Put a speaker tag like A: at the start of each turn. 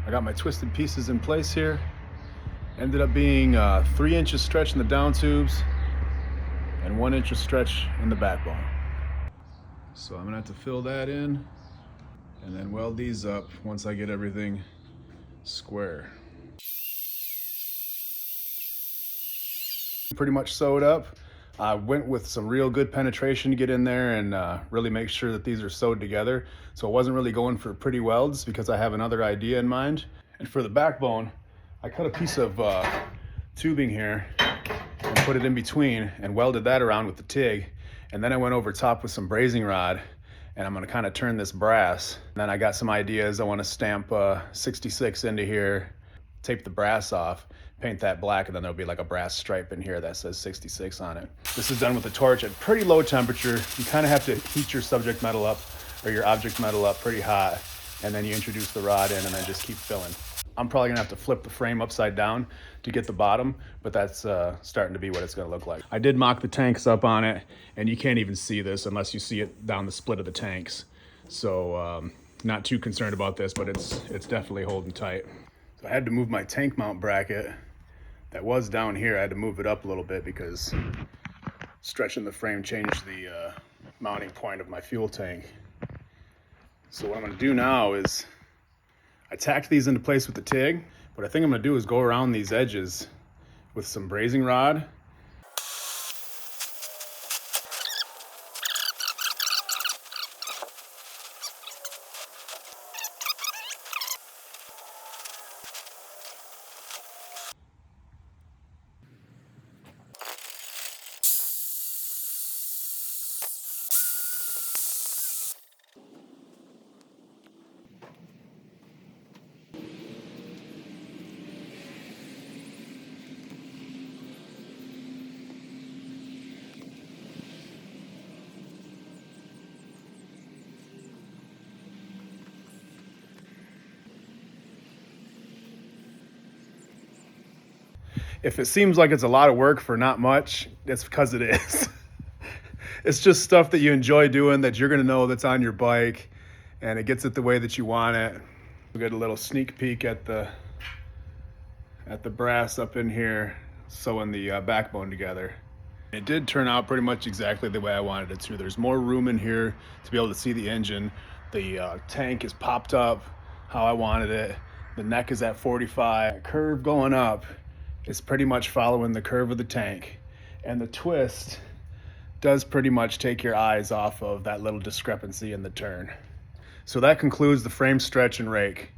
A: I got my twisted pieces in place here. Ended up being 3 inches stretch in the down tubes and 1 inch of stretch in the backbone. So I'm gonna have to fill that in and then weld these up once I get everything square. Pretty much sewed up. I went with some real good penetration to get in there and really make sure that these are sewed together. So I wasn't really going for pretty welds because I have another idea in mind. And for the backbone, I cut a piece of tubing here and put it in between and welded that around with the TIG. And then I went over top with some brazing rod and I'm gonna kind of turn this brass. And then I got some ideas. I wanna stamp 66 into here, tape the brass off, paint that black, and then there'll be like a brass stripe in here that says 66 on it. This is done with a torch at pretty low temperature. You kind of have to heat your subject metal up or your object metal up pretty hot, and then you introduce the rod in and then just keep filling. I'm probably gonna have to flip the frame upside down to get the bottom, but that's starting to be what it's gonna look like. I did mock the tanks up on it, and you can't even see this unless you see it down the split of the tanks. So not too concerned about this, but it's definitely holding tight. So I had to move my tank mount bracket that was down here. I had to move it up a little bit because stretching the frame changed the mounting point of my fuel tank. So what I'm gonna do now is I tacked these into place with the TIG. What I think I'm gonna do is go around these edges with some brazing rod. If it seems like it's a lot of work for not much, it's because it is. It's just stuff that you enjoy doing that you're gonna know that's on your bike, and it gets it the way that you want it. We got a little sneak peek at the brass up in here, sewing the backbone together. It did turn out pretty much exactly the way I wanted it to. There's more room in here to be able to see the engine. The tank is popped up how I wanted it. The neck is at 45. Curve going up is pretty much following the curve of the tank. And the twist does pretty much take your eyes off of that little discrepancy in the turn. So that concludes the frame stretch and rake.